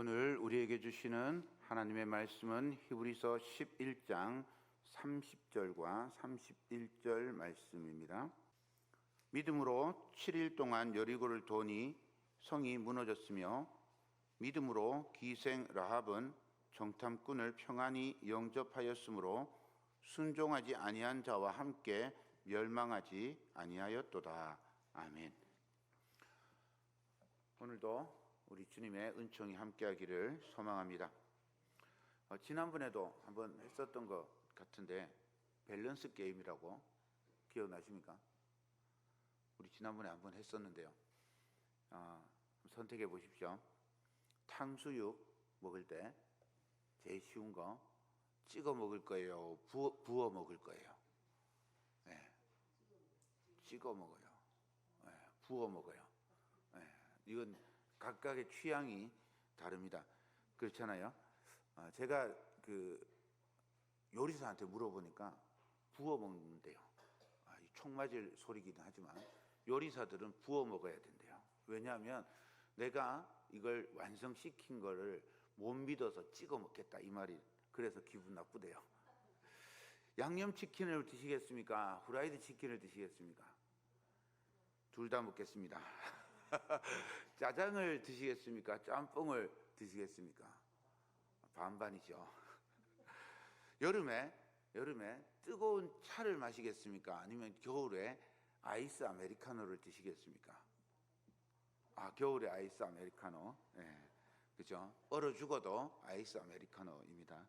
오늘 우리에게 주시는 하나님의 말씀은 히브리서 11장 30절과 31절 말씀입니다. 믿음으로 7일 동안 여리고를 도니 성이 무너졌으며 믿음으로 기생 라합은 정탐꾼을 평안히 영접하였으므로 순종하지 아니한 자와 함께 멸망하지 아니하였도다. 아멘. 오늘도 우리 주님의 은총이 함께하기를 소망합니다. 지난번에도 한번 했었던 것 같은데 밸런스 게임이라고 기억나십니까? 우리 지난번에 한번 했었는데요. 선택해 보십시오. 탕수육 먹을 때 제일 쉬운 거 찍어 먹을 거예요? 부어 먹을 거예요? 네. 찍어 먹어요. 네. 부어 먹어요. 네. 이건 각각의 취향이 다릅니다. 그렇잖아요. 제가 요리사한테 물어보니까 부어 먹는데요. 총 맞을 소리기는 하지만 요리사들은 부어 먹어야 된대요. 왜냐하면 내가 이걸 완성시킨 거를 못 믿어서 찍어 먹겠다 이 말이. 그래서 기분 나쁘대요. 양념치킨을 드시겠습니까? 후라이드 치킨을 드시겠습니까? 둘 다 먹겠습니다. 짜장을 드시겠습니까? 짬뽕을 드시겠습니까? 반반이죠. 여름에 뜨거운 차를 마시겠습니까? 아니면 겨울에 아이스 아메리카노를 드시겠습니까? 겨울에 아이스 아메리카노. 네, 그죠? 얼어 죽어도 아이스 아메리카노입니다.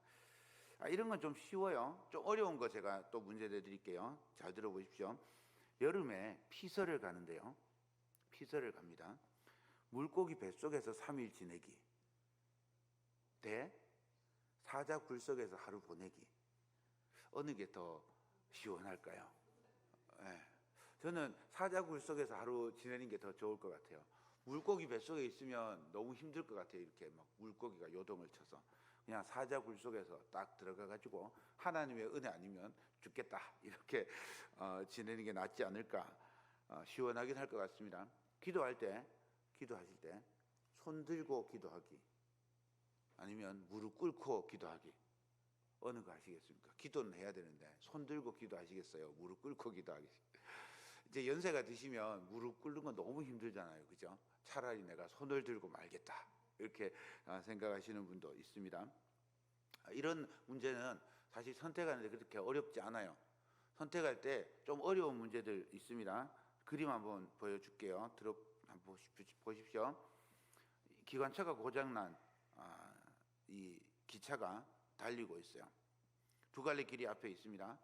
이런 건 좀 쉬워요. 좀 어려운 거 제가 또 문제 내드릴게요. 잘 들어보십시오. 여름에 피서를 가는데요. 피서를 갑니다. 물고기 뱃속에서 3일 지내기 대 사자 굴속에서 하루 보내기. 어느 게 더 시원할까요? 네. 저는 사자 굴속에서 하루 지내는 게 더 좋을 것 같아요. 물고기 뱃속에 있으면 너무 힘들 것 같아요. 이렇게 막 물고기가 요동을 쳐서. 그냥 사자 굴속에서 딱 들어가 가지고 하나님의 은혜 아니면 죽겠다 이렇게 지내는 게 낫지 않을까. 시원하긴 할 것 같습니다. 기도하실 때 손 들고 기도하기 아니면 무릎 꿇고 기도하기, 어느 거 하시겠습니까? 기도는 해야 되는데 손 들고 기도하시겠어요? 무릎 꿇고 기도하기. 이제 연세가 드시면 무릎 꿇는 건 너무 힘들잖아요, 그죠? 차라리 내가 손을 들고 말겠다 이렇게 생각하시는 분도 있습니다. 이런 문제는 사실 선택하는데 그렇게 어렵지 않아요. 선택할 때 좀 어려운 문제들 있습니다. 그림 한번 보여줄게요. 한번 보십시오. 기관차가 고장난 이 기차가 달리고 있어요. 두 갈래 길이 앞에 있습니다.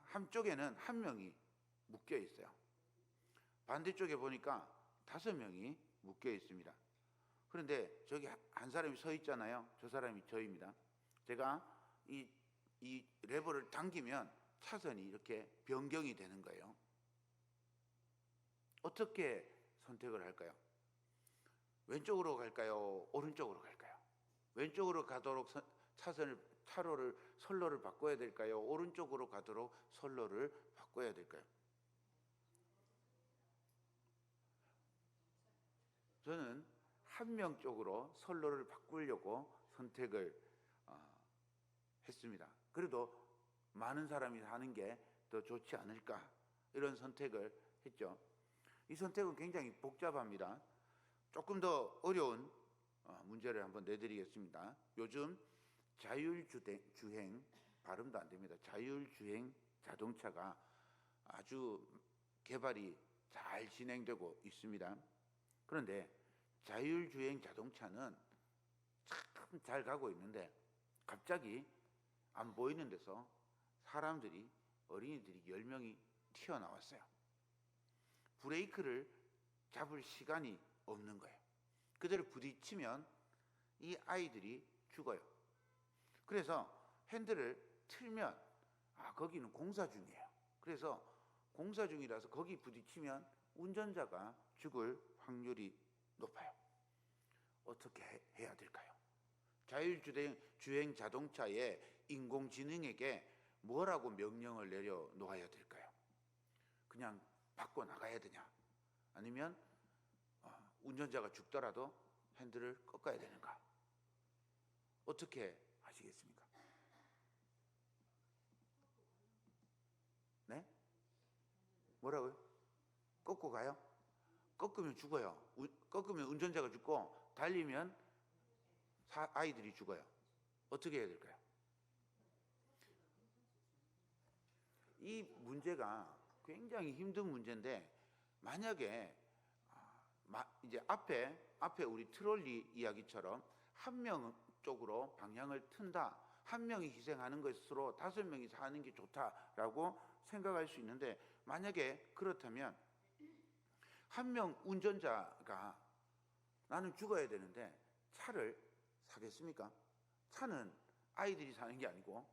한쪽에는 한 명이 묶여 있어요. 반대쪽에 보니까 5명이 묶여 있습니다. 그런데 저기 한 사람이 서 있잖아요. 저 사람이 저입니다. 제가 이 레버를 당기면 차선이 이렇게 변경이 되는 거예요. 어떻게 선택을 할까요? 왼쪽으로 갈까요? 오른쪽으로 갈까요? 왼쪽으로 가도록 선로를 바꿔야 될까요? 오른쪽으로 가도록 선로를 바꿔야 될까요? 저는 한 명 쪽으로 선로를 바꾸려고 선택을 했습니다. 그래도 많은 사람이 하는 게 더 좋지 않을까, 이런 선택을 했죠. 이 선택은 굉장히 복잡합니다. 조금 더 어려운 문제를 한번 내드리겠습니다. 요즘 자율주행, 발음도 안 됩니다. 자율주행 자동차가 아주 개발이 잘 진행되고 있습니다. 그런데 자율주행 자동차는 참 잘 가고 있는데 갑자기 안 보이는 데서 어린이들이 10명이 튀어나왔어요. 브레이크를 잡을 시간이 없는 거예요. 그대로 부딪히면 이 아이들이 죽어요. 그래서 핸들을 틀면 거기는 공사 중이에요. 그래서 공사 중이라서 거기 부딪히면 운전자가 죽을 확률이 높아요. 어떻게 해야 될까요? 자율주행 자동차에 인공지능에게 뭐라고 명령을 내려놓아야 될까요? 그냥 바꿔 나가야 되냐? 아니면 운전자가 죽더라도 핸들을 꺾어야 되는가? 어떻게 하시겠습니까? 네? 뭐라고요? 꺾고 가요? 꺾으면 죽어요. 꺾으면 운전자가 죽고 달리면 아이들이 죽어요. 어떻게 해야 될까요? 이 문제가 굉장히 힘든 문제인데, 만약에 이제 앞에 우리 트롤리 이야기처럼 한 명 쪽으로 방향을 튼다, 한 명이 희생하는 것으로 5명이 사는 게 좋다라고 생각할 수 있는데, 만약에 그렇다면 한 명 운전자가 나는 죽어야 되는데 차를 사겠습니까? 차는 아이들이 사는 게 아니고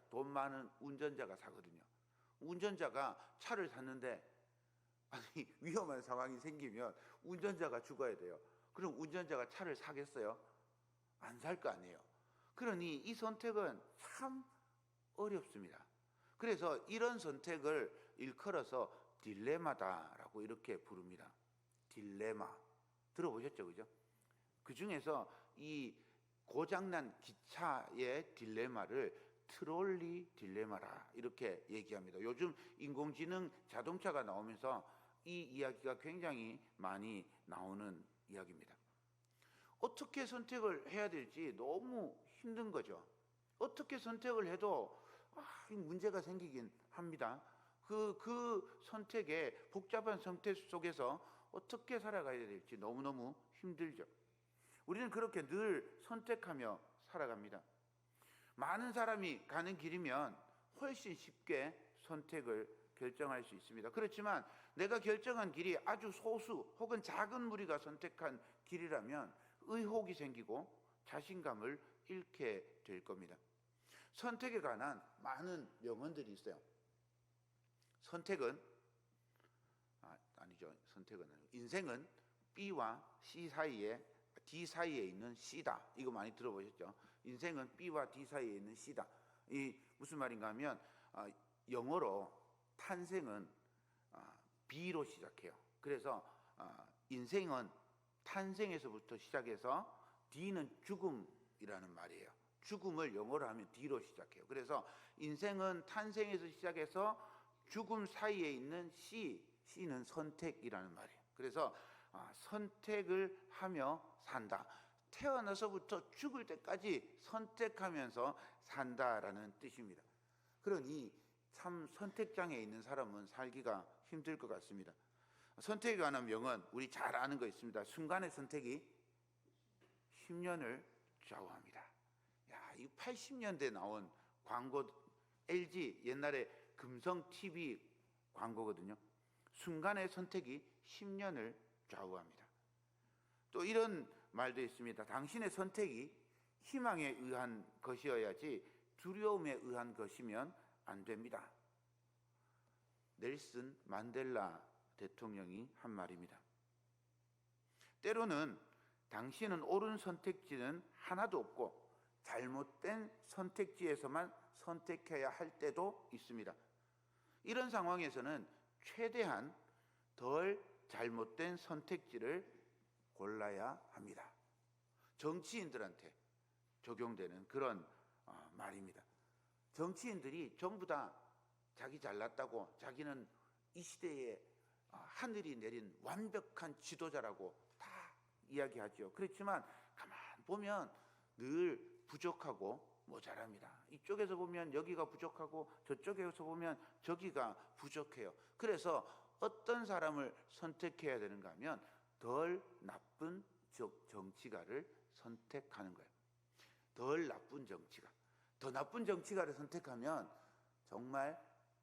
돈 많은 운전자가 사거든요. 운전자가 차를 샀는데 위험한 상황이 생기면 운전자가 죽어야 돼요. 그럼 운전자가 차를 사겠어요? 안 살 거 아니에요. 그러니 이 선택은 참 어렵습니다. 그래서 이런 선택을 일컬어서 딜레마다라고 이렇게 부릅니다. 딜레마. 들어보셨죠? 그죠? 그 중에서 이 고장난 기차의 딜레마를 트롤리 딜레마라 이렇게 얘기합니다. 요즘 인공지능 자동차가 나오면서 이 이야기가 굉장히 많이 나오는 이야기입니다. 어떻게 선택을 해야 될지 너무 힘든 거죠. 어떻게 선택을 해도 문제가 생기긴 합니다. 그 선택의 복잡한 선택 속에서 어떻게 살아가야 될지 너무너무 힘들죠. 우리는 그렇게 늘 선택하며 살아갑니다. 많은 사람이 가는 길이면 훨씬 쉽게 선택을 결정할 수 있습니다. 그렇지만 내가 결정한 길이 아주 소수 혹은 작은 무리가 선택한 길이라면 의혹이 생기고 자신감을 잃게 될 겁니다. 선택에 관한 많은 명언들이 있어요. 선택은 인생은 B와 C 사이에 D 사이에 있는 C다. 이거 많이 들어보셨죠? 인생은 B와 D 사이에 있는 C다. 이 무슨 말인가 하면 영어로 탄생은 B로 시작해요. 그래서 인생은 탄생에서부터 시작해서 D는 죽음이라는 말이에요. 죽음을 영어로 하면 D로 시작해요. 그래서 인생은 탄생에서 시작해서 죽음 사이에 있는 C는 선택이라는 말이에요. 그래서 선택을 하며 산다. 태어나서부터 죽을 때까지 선택하면서 산다라는 뜻입니다. 그러니 참 선택장애 있는 사람은 살기가 힘들 것 같습니다. 선택에 관한 명언 우리 잘 아는 거 있습니다. 순간의 선택이 10년을 좌우합니다. 이 80년대 나온 광고, LG 옛날에 금성 TV 광고거든요. 순간의 선택이 10년을 좌우합니다. 또 이런 말도 있습니다. 당신의 선택이 희망에 의한 것이어야지 두려움에 의한 것이면 안 됩니다. 넬슨 만델라 대통령이 한 말입니다. 때로는 당신은 옳은 선택지는 하나도 없고 잘못된 선택지에서만 선택해야 할 때도 있습니다. 이런 상황에서는 최대한 덜 잘못된 선택지를 골라야 합니다. 정치인들한테 적용되는 그런 말입니다. 정치인들이 전부 다 자기 잘났다고, 자기는 이 시대에 하늘이 내린 완벽한 지도자라고 다 이야기하죠. 그렇지만 가만 보면 늘 부족하고 모자랍니다. 이쪽에서 보면 여기가 부족하고 저쪽에서 보면 저기가 부족해요. 그래서 어떤 사람을 선택해야 되는가 하면 덜 나쁜 정치가를 선택하는 거예요. 덜 나쁜 정치가. 더 나쁜 정치가를 선택하면 정말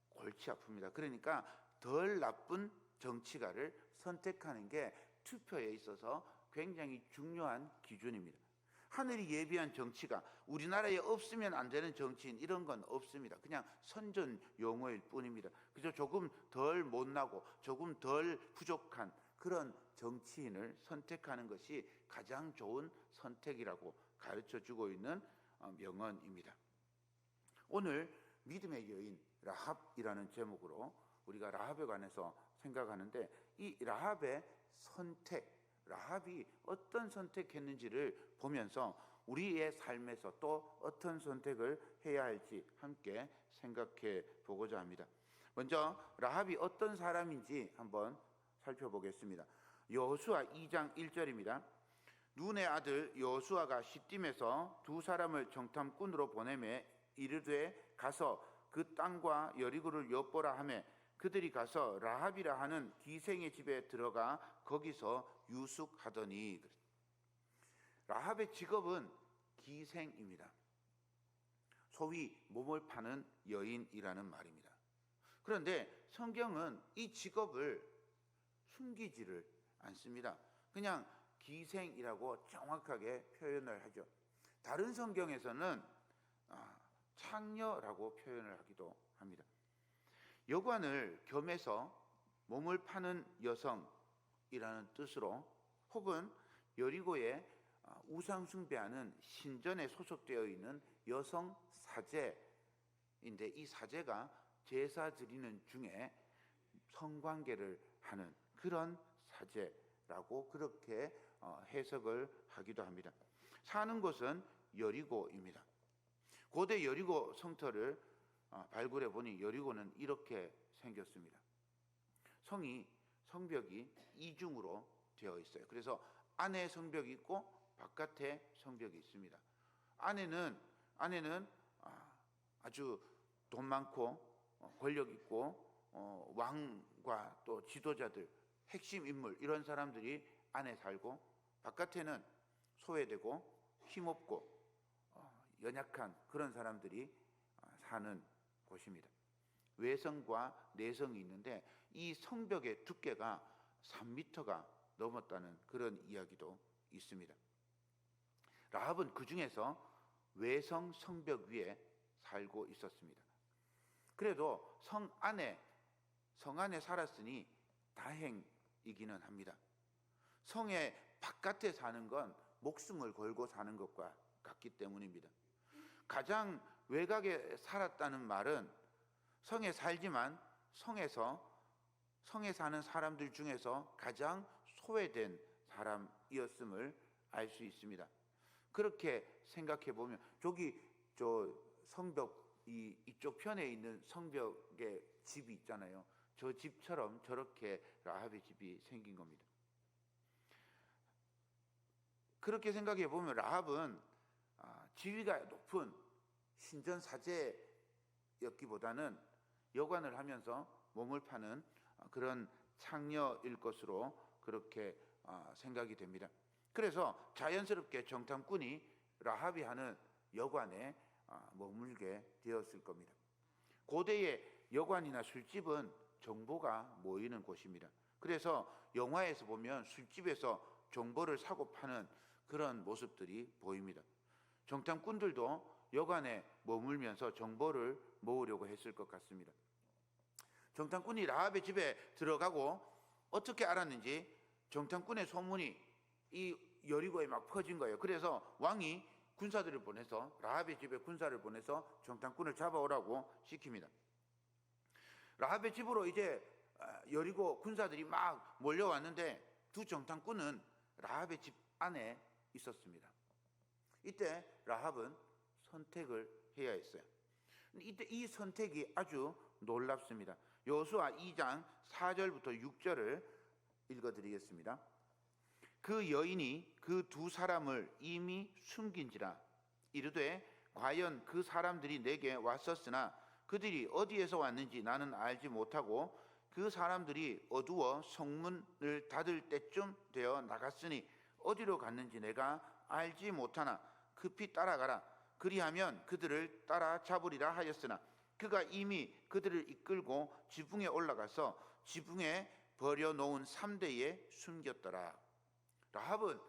골치 아픕니다. 그러니까 덜 나쁜 정치가를 선택하는 게 투표에 있어서 굉장히 중요한 기준입니다. 하늘이 예비한 정치가, 우리나라에 없으면 안 되는 정치인 이런 건 없습니다. 그냥 선전 용어일 뿐입니다. 그저 조금 덜 못나고 조금 덜 부족한 그런 정치인을 선택하는 것이 가장 좋은 선택이라고 가르쳐주고 있는 명언입니다. 오늘 믿음의 여인 라합이라는 제목으로 우리가 라합에 관해서 생각하는데, 이 라합의 선택, 라합이 어떤 선택했는지를 보면서 우리의 삶에서 또 어떤 선택을 해야 할지 함께 생각해 보고자 합니다. 먼저 라합이 어떤 사람인지 한번 살펴보겠습니다. 여호수아 2장 1절입니다. 눈의 아들 여호수아가 시딤에서 두 사람을 정탐꾼으로 보내매 이르되 가서 그 땅과 여리고를 엿보라 하매 그들이 가서 라합이라 하는 기생의 집에 들어가 거기서 유숙하더니. 라합의 직업은 기생입니다. 소위 몸을 파는 여인이라는 말입니다. 그런데 성경은 이 직업을 숨기지를 않습니다. 그냥 기생이라고 정확하게 표현을 하죠. 다른 성경에서는 창녀라고 표현을 하기도 합니다. 여관을 겸해서 몸을 파는 여성이라는 뜻으로, 혹은 여리고에 우상 숭배하는 신전에 소속되어 있는 여성 사제인데, 이 사제가 제사 드리는 중에 성관계를 하는 그런 사제라고 그렇게 해석을 하기도 합니다. 사는 곳은 여리고입니다. 고대 여리고 성터를 발굴해 보니 여리고는 이렇게 생겼습니다. 성벽이 이중으로 되어 있어요. 그래서 안에 성벽이 있고 바깥에 성벽이 있습니다. 안에는 아주 돈 많고 권력 있고 왕과 또 지도자들, 핵심 인물, 이런 사람들이 안에 살고, 바깥에는 소외되고 힘없고 연약한 그런 사람들이 사는 곳입니다. 외성과 내성이 있는데 이 성벽의 두께가 3m가 넘었다는 그런 이야기도 있습니다. 라합은 그 중에서 외성 성벽 위에 살고 있었습니다. 그래도 성 안에 살았으니 다행이기는 합니다. 성의 바깥에 사는 건 목숨을 걸고 사는 것과 같기 때문입니다. 가장 외곽에 살았다는 말은 성에 살지만 성에 사는 사람들 중에서 가장 소외된 사람이었음을 알 수 있습니다. 그렇게 생각해 보면 성벽 이쪽 편에 있는 성벽의 집이 있잖아요. 저 집처럼 저렇게 라합의 집이 생긴 겁니다. 그렇게 생각해 보면 라합은 지위가 높은 신전 사제였기보다는 여관을 하면서 몸을 파는 그런 창녀일 것으로 그렇게 생각이 됩니다. 그래서 자연스럽게 정탐꾼이 라합이 하는 여관에 머물게 되었을 겁니다. 고대의 여관이나 술집은 정보가 모이는 곳입니다. 그래서 영화에서 보면 술집에서 정보를 사고 파는 그런 모습들이 보입니다. 정탐꾼들도 여관에 머물면서 정보를 모으려고 했을 것 같습니다. 정탐꾼이 라합의 집에 들어가고 어떻게 알았는지 정탐꾼의 소문이 이 여리고에 막 퍼진 거예요. 그래서 왕이 군사들을 보내서 라합의 집에 군사를 보내서 정탐꾼을 잡아오라고 시킵니다. 라합의 집으로 이제 여리고 군사들이 막 몰려왔는데 두 정탐꾼은 라합의 집 안에 있었습니다. 이때 라합은 선택을 해야 했어요. 이때 이 선택이 아주 놀랍습니다. 여호수아 2장 4절부터 6절을 읽어드리겠습니다. 그 여인이 그 두 사람을 이미 숨긴지라 이르되 과연 그 사람들이 내게 왔었으나 그들이 어디에서 왔는지 나는 알지 못하고 그 사람들이 어두워 성문을 닫을 때쯤 되어 나갔으니 어디로 갔는지 내가 알지 못하나 급히 따라가라. 그리하면 그들을 따라잡으리라 하였으나 그가 이미 그들을 이끌고 지붕에 올라가서 지붕에 버려놓은 3대에 숨겼더라. 라합은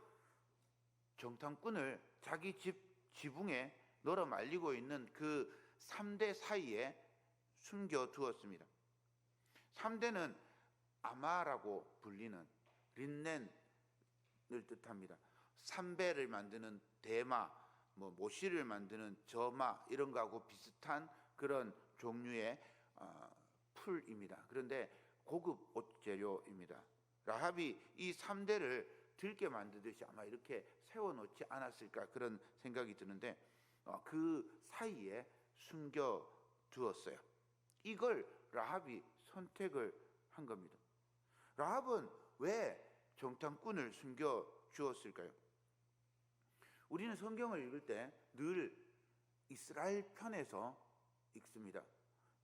정탐꾼을 자기 집 지붕에 널어 말리고 있는 그 3대 사이에 숨겨두었습니다. 3대는 아마라고 불리는 린넨을 뜻합니다. 삼배를 만드는 대마, 모시를 만드는 저마, 이런 거하고 비슷한 그런 종류의 풀입니다. 그런데 고급 옷 재료입니다. 라합이 이 3대를 들게 만드듯이 아마 이렇게 세워놓지 않았을까 그런 생각이 드는데 그 사이에 숨겨두었어요. 이걸 라합이 선택을 한 겁니다. 라합은 왜 정탐꾼을 숨겨주었을까요? 우리는 성경을 읽을 때 늘 이스라엘 편에서 읽습니다.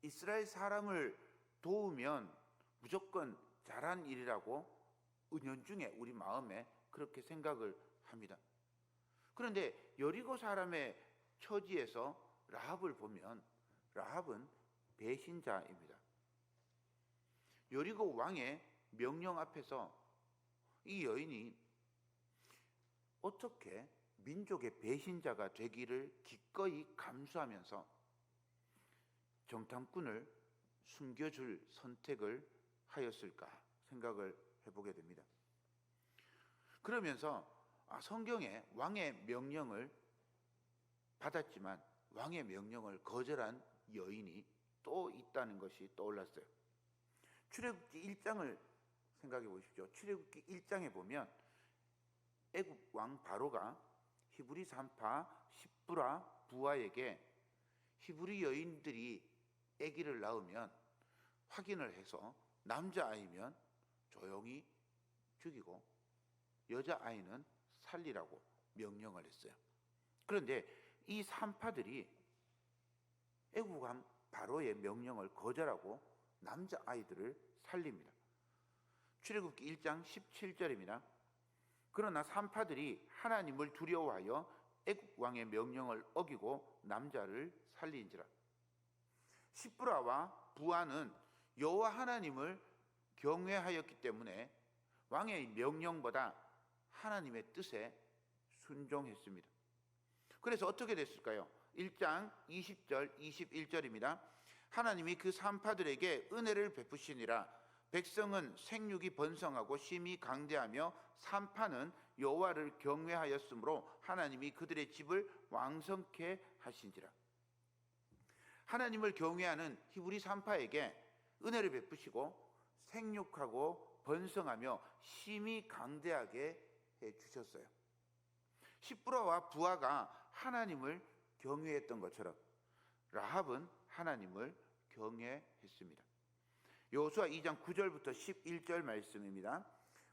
이스라엘 사람을 도우면 무조건 잘한 일이라고 은연중에 우리 마음에 그렇게 생각을 합니다. 그런데 여리고 사람의 처지에서 라합을 보면 라합은 배신자입니다. 여리고 왕의 명령 앞에서 이 여인이 어떻게 민족의 배신자가 되기를 기꺼이 감수하면서 정탐꾼을 숨겨줄 선택을 하였을까 생각을 해보게 됩니다. 그러면서 성경에 왕의 명령을 받았지만 왕의 명령을 거절한 여인이 또 있다는 것이 떠올랐어요. 출애굽기 1장을 생각해 보십시오. 출애굽기 1장에 보면 애굽 왕 바로가 히브리 산파 십브라 부하에게 히브리 여인들이 아기를 낳으면 확인을 해서 남자아이면 조용히 죽이고 여자아이는 살리라고 명령을 했어요. 그런데 이 산파들이 애굽 왕 바로의 명령을 거절하고 남자아이들을 살립니다. 출애굽기 1장 17절입니다. 그러나 산파들이 하나님을 두려워하여 애굽 왕의 명령을 어기고 남자를 살린지라. 십브라와 부하는 여호와 하나님을 경외하였기 때문에 왕의 명령보다 하나님의 뜻에 순종했습니다. 그래서 어떻게 됐을까요? 1장 20절 21절입니다. 하나님이 그 산파들에게 은혜를 베푸시니라. 백성은 생육이 번성하고 심히 강대하며 산파는 여호와를 경외하였으므로 하나님이 그들의 집을 왕성케 하신지라. 하나님을 경외하는 히브리 산파에게 은혜를 베푸시고 생육하고 번성하며 심히 강대하게 해주셨어요. 십브라와 부하가 하나님을 경외했던 것처럼 라합은 하나님을 경외했습니다. 여호수아 2장 9절부터 11절 말씀입니다.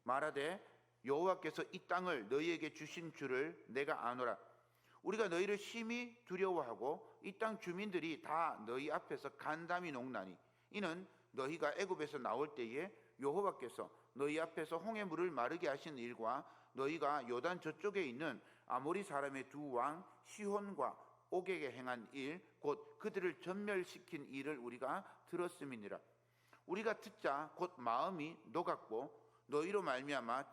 말하되 여호와께서 이 땅을 너희에게 주신 줄을 내가 아노라. 우리가 너희를 심히 두려워하고 이 땅 주민들이 다 너희 앞에서 간담이 녹나니 이는 너희가 애굽에서 나올 때에 여호와께서 너희 앞에서 홍해물을 마르게 하신 일과 너희가 요단 저쪽에 있는 아모리 사람의 두 왕 시혼과 옥에게 행한 일 곧 그들을 전멸시킨 일을 우리가 들었음이니라. 우리가 듣자 곧 마음이 녹았고 너희로 말미암아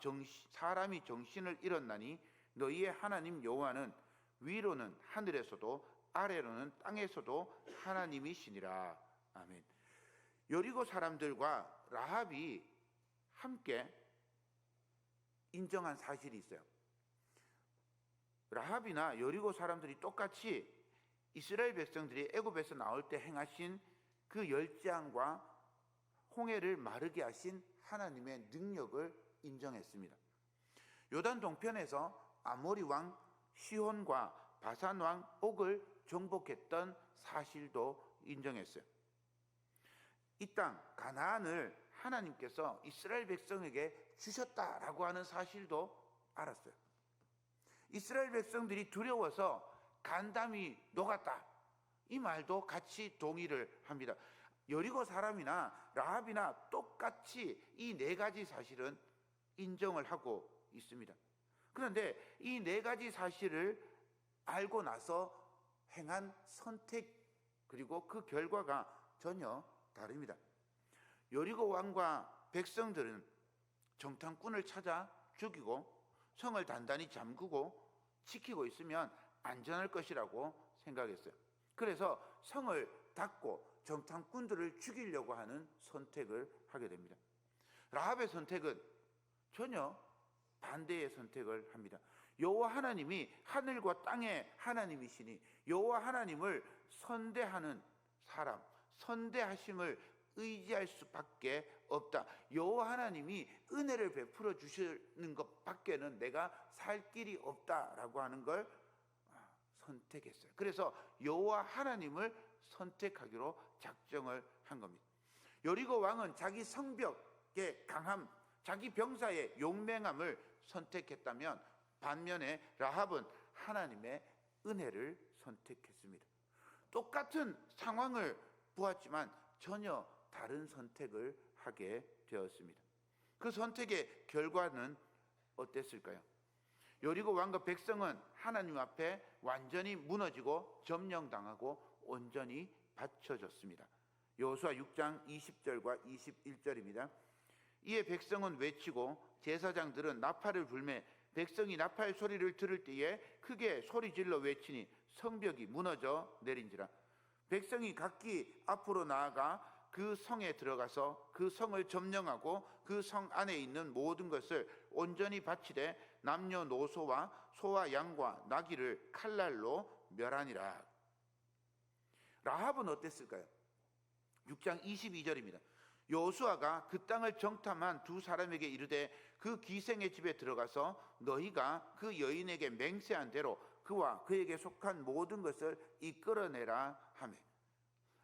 사람이 정신을 잃었나니 너희의 하나님 여호와는 위로는 하늘에서도 아래로는 땅에서도 하나님이시니라. 아멘. 여리고 사람들과 라합이 함께 인정한 사실이 있어요. 라합이나 여리고 사람들이 똑같이 이스라엘 백성들이 애굽에서 나올 때 행하신 그 열재앙과 홍해를 마르게 하신 하나님의 능력을 인정했습니다. 요단 동편에서 아모리 왕 시혼과 바산 왕 옥을 정복했던 사실도 인정했어요. 이 땅 가나안을 하나님께서 이스라엘 백성에게 주셨다라고 하는 사실도 알았어요. 이스라엘 백성들이 두려워서 간담이 녹았다, 이 말도 같이 동의를 합니다. 여리고 사람이나 라합이나 똑같이 이 네 가지 사실은 인정을 하고 있습니다. 그런데 이 네 가지 사실을 알고 나서 행한 선택 그리고 그 결과가 전혀 다릅니다. 여리고 왕과 백성들은 정탐꾼을 찾아 죽이고 성을 단단히 잠그고 지키고 있으면 안전할 것이라고 생각했어요. 그래서 성을 닫고 정탐꾼들을 죽이려고 하는 선택을 하게 됩니다. 라합의 선택은 전혀 반대의 선택을 합니다. 여호와 하나님이 하늘과 땅의 하나님이시니 여호와 하나님을 선대하는 사람, 선대하심을 의지할 수밖에 없다. 여호와 하나님이 은혜를 베풀어 주시는 것밖에는 내가 살 길이 없다라고 하는 걸 선택했어요. 그래서 여호와 하나님을 선택하기로 작정을 한 겁니다. 여리고 왕은 자기 성벽의 강함, 자기 병사의 용맹함을 선택했다면 반면에 라합은 하나님의 은혜를 선택했습니다. 똑같은 상황을 보았지만 전혀 다른 선택을 하게 되었습니다. 그 선택의 결과는 어땠을까요? 여리고 왕과 백성은 하나님 앞에 완전히 무너지고 점령당하고 온전히 바쳐졌습니다. 여호수아 6장 20절과 21절입니다. 이에 백성은 외치고 제사장들은 나팔을 불매 백성이 나팔 소리를 들을 때에 크게 소리질러 외치니 성벽이 무너져 내린지라. 백성이 각기 앞으로 나아가 그 성에 들어가서 그 성을 점령하고 그 성 안에 있는 모든 것을 온전히 바치되 남녀노소와 소와 양과 나귀를 칼날로 멸하니라. 라합은 어땠을까요? 6장 22절입니다. 여호수아가 그 땅을 정탐한 두 사람에게 이르되 그 기생의 집에 들어가서 너희가 그 여인에게 맹세한 대로 그와 그에게 속한 모든 것을 이끌어내라 하매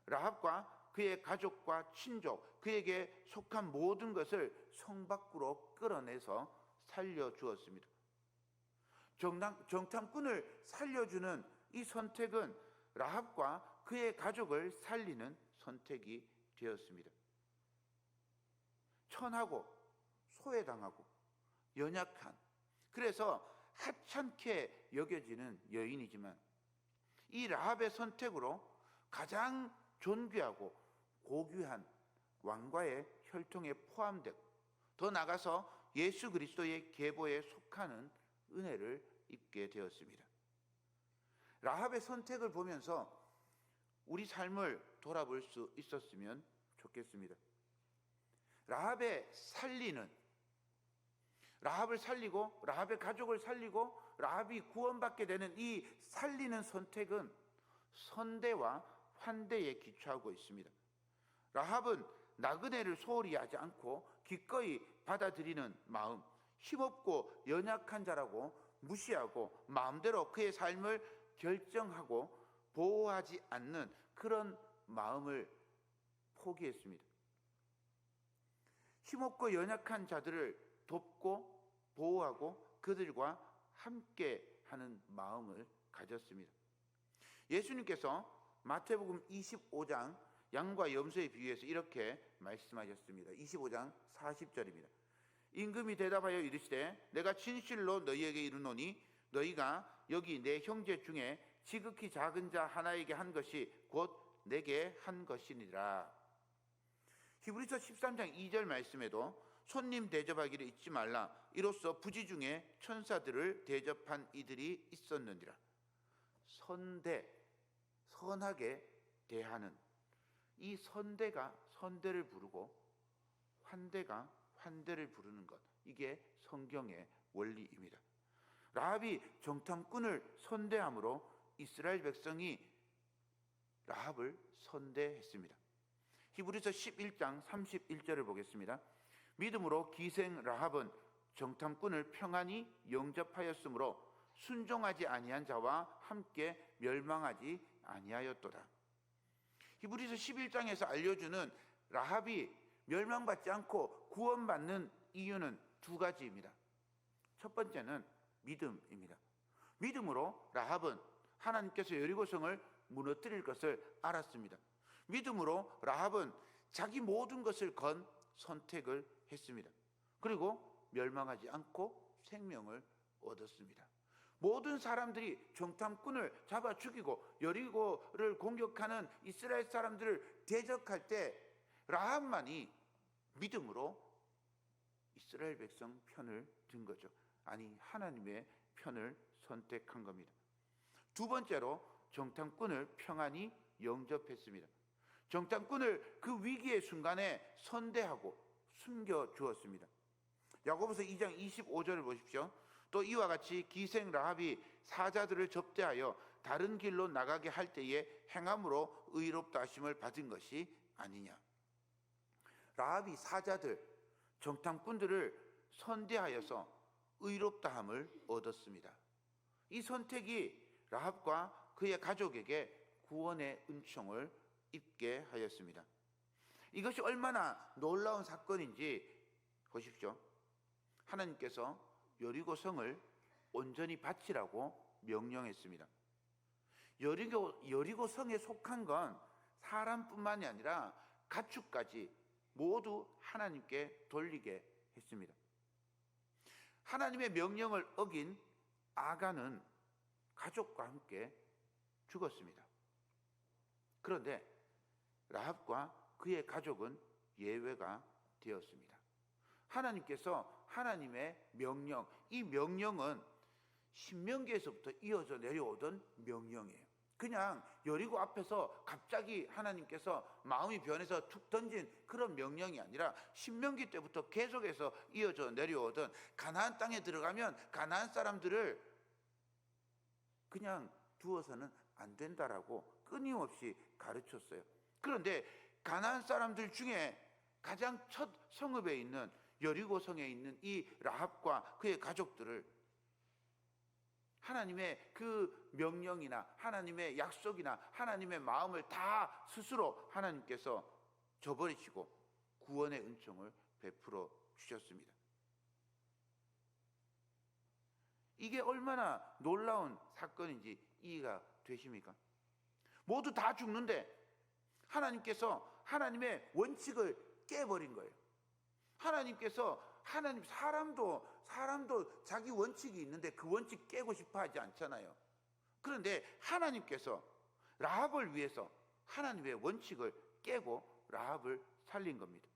라합과 그의 가족과 친족 그에게 속한 모든 것을 성 밖으로 끌어내서 살려주었습니다. 정탐꾼을 살려주는 이 선택은 라합과 그의 가족을 살리는 선택이 되었습니다. 천하고 소외당하고 연약한, 그래서 하찮게 여겨지는 여인이지만 이 라합의 선택으로 가장 존귀하고 고귀한 왕과의 혈통에 포함되고 더 나아가서 예수 그리스도의 계보에 속하는 은혜를 입게 되었습니다. 라합의 선택을 보면서 우리 삶을 돌아볼 수 있었으면 좋겠습니다. 라합을 살리고 라합의 가족을 살리고 라합이 구원받게 되는 이 살리는 선택은 선대와 환대에 기초하고 있습니다. 라합은 나그네를 소홀히 하지 않고 기꺼이 받아들이는 마음, 힘없고 연약한 자라고 무시하고 마음대로 그의 삶을 결정하고 보호하지 않는 그런 마음을 포기했습니다. 힘없고 연약한 자들을 돕고 보호하고 그들과 함께 하는 마음을 가졌습니다. 예수님께서 마태복음 25장 양과 염소에 비유해서 이렇게 말씀하셨습니다. 25장 40절입니다. 임금이 대답하여 이르시되 내가 진실로 너희에게 이르노니 너희가 여기 내 형제 중에 지극히 작은 자 하나에게 한 것이 곧 내게 한 것이니라. 히브리서 13장 2절 말씀에도 손님 대접하기를 잊지 말라. 이로써 부지 중에 천사들을 대접한 이들이 있었느니라. 선하게 대하는 이 선대가 선대를 부르고 환대가 환대를 부르는 것, 이게 성경의 원리입니다. 라합이 정탐꾼을 선대함으로 이스라엘 백성이 라합을 선대했습니다. 히브리서 11장 31절을 보겠습니다. 믿음으로 기생 라합은 정탐꾼을 평안히 영접하였으므로 순종하지 아니한 자와 함께 멸망하지 아니하였도다. 히브리서 11장에서 알려주는 라합이 멸망받지 않고 구원받는 이유는 두 가지입니다. 첫 번째는 믿음입니다. 믿음으로 라합은 하나님께서 여리고성을 무너뜨릴 것을 알았습니다. 믿음으로 라합은 자기 모든 것을 건 선택을 했습니다. 그리고 멸망하지 않고 생명을 얻었습니다. 모든 사람들이 정탐꾼을 잡아 죽이고 여리고를 공격하는 이스라엘 사람들을 대적할 때 라합만이 믿음으로 이스라엘 백성 편을 든 거죠. 아니, 하나님의 편을 선택한 겁니다. 두 번째로 정탐꾼을 평안히 영접했습니다. 정탐꾼을 그 위기의 순간에 선대하고 숨겨주었습니다. 야고보서 2장 25절을 보십시오. 또 이와 같이 기생 라합이 사자들을 접대하여 다른 길로 나가게 할 때에 행함으로 의롭다 하심을 받은 것이 아니냐. 라합이 사자들, 정탐꾼들을 선대하여서 의롭다함을 얻었습니다. 이 선택이 라합과 그의 가족에게 구원의 은총을 입게 하였습니다. 이것이 얼마나 놀라운 사건인지 보십시오. 하나님께서 여리고 성을 온전히 바치라고 명령했습니다. 여리고 성에 속한 건 사람뿐만이 아니라 가축까지 모두 하나님께 돌리게 했습니다. 하나님의 명령을 어긴 아간은 가족과 함께 죽었습니다. 그런데 라합과 그의 가족은 예외가 되었습니다. 하나님께서 하나님의 명령, 이 명령은 신명기에서부터 이어져 내려오던 명령이에요. 그냥 여리고 앞에서 갑자기 하나님께서 마음이 변해서 툭 던진 그런 명령이 아니라 신명기 때부터 계속해서 이어져 내려오던, 가나안 땅에 들어가면 가나안 사람들을 그냥 두어서는 안 된다라고 끊임없이 가르쳤어요. 그런데 가나안 사람들 중에 가장 첫 성읍에 있는 여리고 성에 있는 이 라합과 그의 가족들을 하나님의 그 명령이나 하나님의 약속이나 하나님의 마음을 다 스스로 하나님께서 저버리시고 구원의 은총을 베풀어 주셨습니다. 이게 얼마나 놀라운 사건인지 이해가 되십니까? 모두 다 죽는데 하나님께서 하나님의 원칙을 깨버린 거예요. 사람도 자기 원칙이 있는데 그 원칙 깨고 싶어 하지 않잖아요. 그런데 하나님께서 라합을 위해서 하나님의 원칙을 깨고 라합을 살린 겁니다.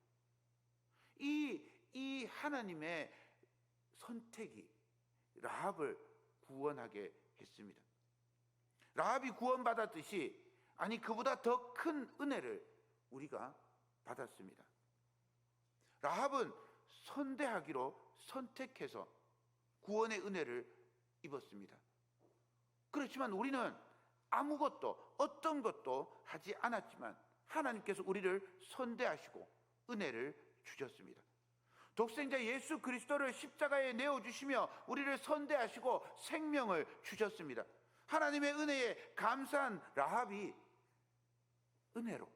이 하나님의 선택이 라합을 구원하게 했습니다. 라합이 구원받았듯이, 아니 그보다 더 큰 은혜를 우리가 받았습니다. 라합은 선대하기로 선택해서 구원의 은혜를 입었습니다. 그렇지만 우리는 아무것도, 어떤 것도 하지 않았지만 하나님께서 우리를 선대하시고 은혜를 주셨습니다. 독생자 예수 그리스도를 십자가에 내어주시며 우리를 선대하시고 생명을 주셨습니다. 하나님의 은혜에 감사한 라합이 은혜로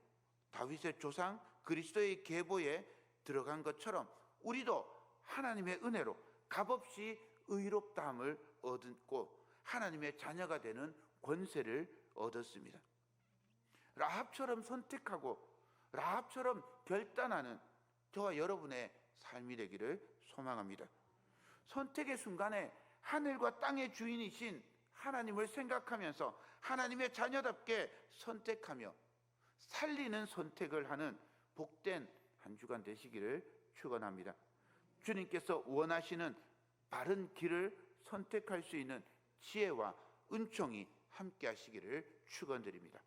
다윗의 조상 그리스도의 계보에 들어간 것처럼 우리도 하나님의 은혜로 값없이 의롭다함을 얻고 하나님의 자녀가 되는 권세를 얻었습니다. 라합처럼 선택하고 라합처럼 결단하는 저와 여러분의 삶이 되기를 소망합니다. 선택의 순간에 하늘과 땅의 주인이신 하나님을 생각하면서 하나님의 자녀답게 선택하며 살리는 선택을 하는 복된 한 주간 되시기를 축원합니다. 주님께서 원하시는 바른 길을 선택할 수 있는 지혜와 은총이 함께 하시기를 축원드립니다.